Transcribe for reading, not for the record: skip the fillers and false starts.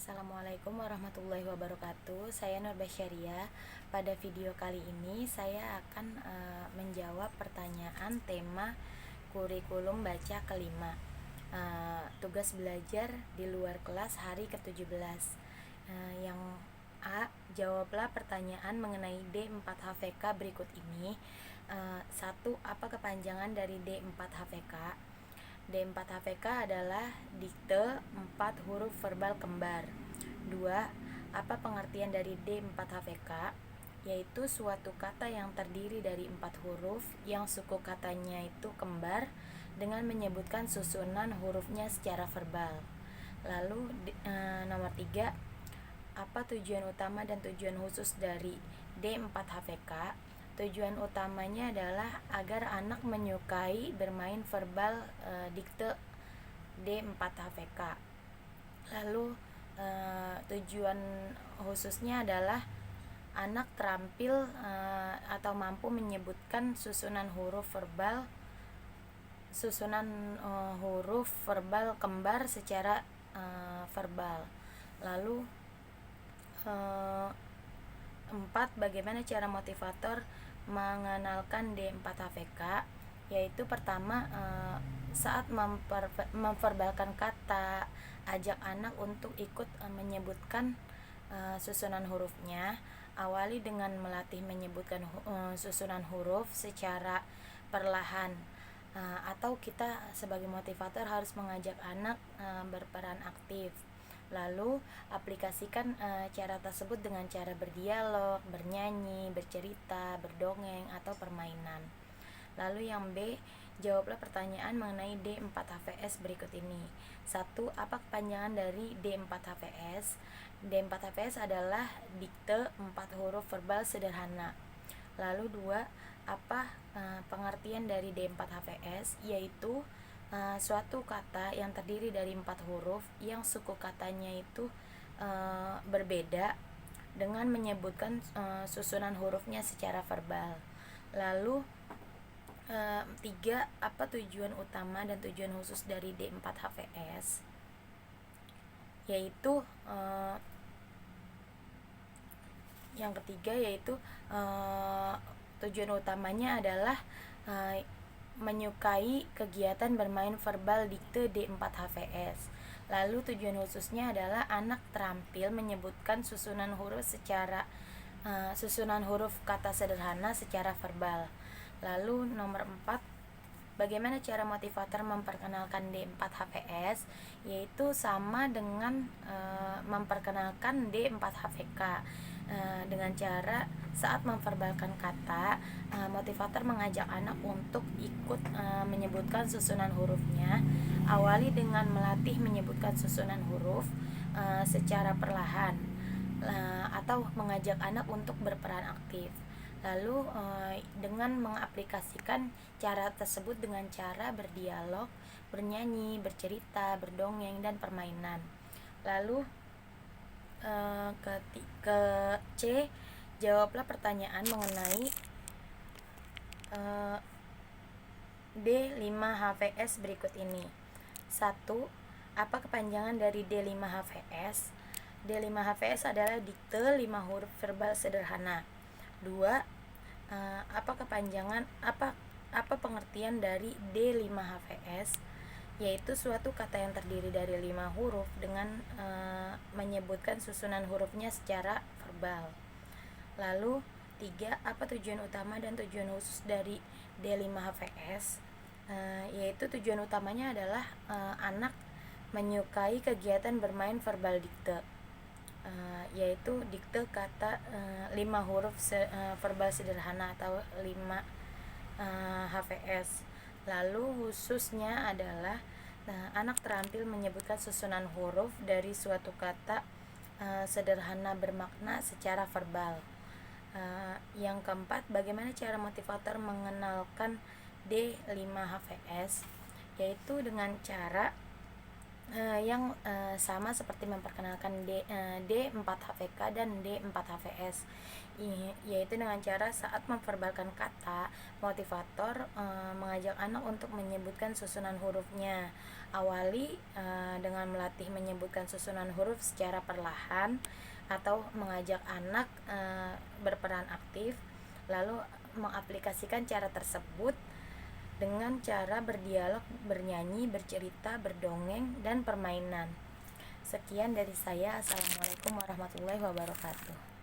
Assalamualaikum warahmatullahi wabarakatuh. Saya Nur Basyaria. Pada video kali ini saya akan menjawab pertanyaan tema kurikulum baca kelima. Tugas belajar di luar kelas hari ke-17. Yang A, jawablah pertanyaan mengenai D4HVK berikut ini. 1. Apa kepanjangan dari D4HVK? D4HVK adalah dikte 4 huruf verbal kembar. 2. Apa pengertian dari D4HVK? Yaitu suatu kata yang terdiri dari 4 huruf yang suku katanya itu kembar dengan menyebutkan susunan hurufnya secara verbal. Lalu nomor 3, apa tujuan utama dan tujuan khusus dari D4HVK? Tujuan utamanya adalah agar anak menyukai bermain verbal dikte D4HVK. Lalu tujuan khususnya adalah anak terampil atau mampu menyebutkan susunan huruf verbal kembar secara verbal. Lalu 4. Bagaimana cara motivator mengenalkan D4HVK? Yaitu pertama, saat memverbalkan kata, ajak anak untuk ikut menyebutkan susunan hurufnya. Awali dengan melatih menyebutkan susunan huruf secara perlahan. Atau kita sebagai motivator harus mengajak anak berperan aktif. Lalu aplikasikan cara tersebut dengan cara berdialog, bernyanyi, bercerita, berdongeng, atau permainan. Lalu yang B, jawablah pertanyaan mengenai D4HVS berikut ini. 1. Apa kepanjangan dari D4HVS? D4HVS adalah dikte 4 huruf verbal sederhana. Lalu 2, apa pengertian dari D4HVS? Yaitu suatu kata yang terdiri dari 4 huruf yang suku katanya itu berbeda dengan menyebutkan susunan hurufnya secara verbal. Lalu 3, apa tujuan utama dan tujuan khusus dari D4HVS? Yaitu yang ketiga yaitu tujuan utamanya adalah menyukai kegiatan bermain verbal dikte D4HVS. Lalu tujuan khususnya adalah anak terampil menyebutkan susunan huruf kata sederhana secara verbal. Lalu nomor 4, bagaimana cara motivator memperkenalkan D4HVS? Yaitu sama dengan memperkenalkan D4HVK dengan cara saat memverbalkan kata, motivator mengajak anak untuk ikut menyebutkan susunan hurufnya. Awali dengan melatih menyebutkan susunan huruf secara perlahan, atau mengajak anak untuk berperan aktif. Lalu dengan mengaplikasikan cara tersebut dengan cara berdialog, bernyanyi, bercerita, berdongeng, dan permainan. Lalu ke C, jawablah pertanyaan mengenai D5HVS berikut ini. 1. Apa kepanjangan dari D5HVS? D5HVS adalah dikte 5 huruf verbal sederhana. 2. Apa pengertian dari D5HVS? Yaitu suatu kata yang terdiri dari 5 huruf dengan menyebutkan susunan hurufnya secara verbal. Lalu 3. Apa tujuan utama dan tujuan khusus dari D5HVS? Yaitu tujuan utamanya adalah anak menyukai kegiatan bermain verbal dikte, yaitu dikte kata 5 huruf verbal sederhana atau 5 HVS. Lalu khususnya adalah anak terampil menyebutkan susunan huruf dari suatu kata sederhana bermakna secara verbal. Yang keempat, bagaimana cara motivator mengenalkan D5HVS? Yaitu dengan cara yang sama seperti memperkenalkan D4HVK dan D4HVS, yaitu dengan cara saat memverbalkan kata, motivator mengajak anak untuk menyebutkan susunan hurufnya. Awali dengan melatih menyebutkan susunan huruf secara perlahan atau mengajak anak berperan aktif, lalu mengaplikasikan cara tersebut dengan cara berdialog, bernyanyi, bercerita, berdongeng, dan permainan. Sekian dari saya. Assalamualaikum warahmatullahi wabarakatuh.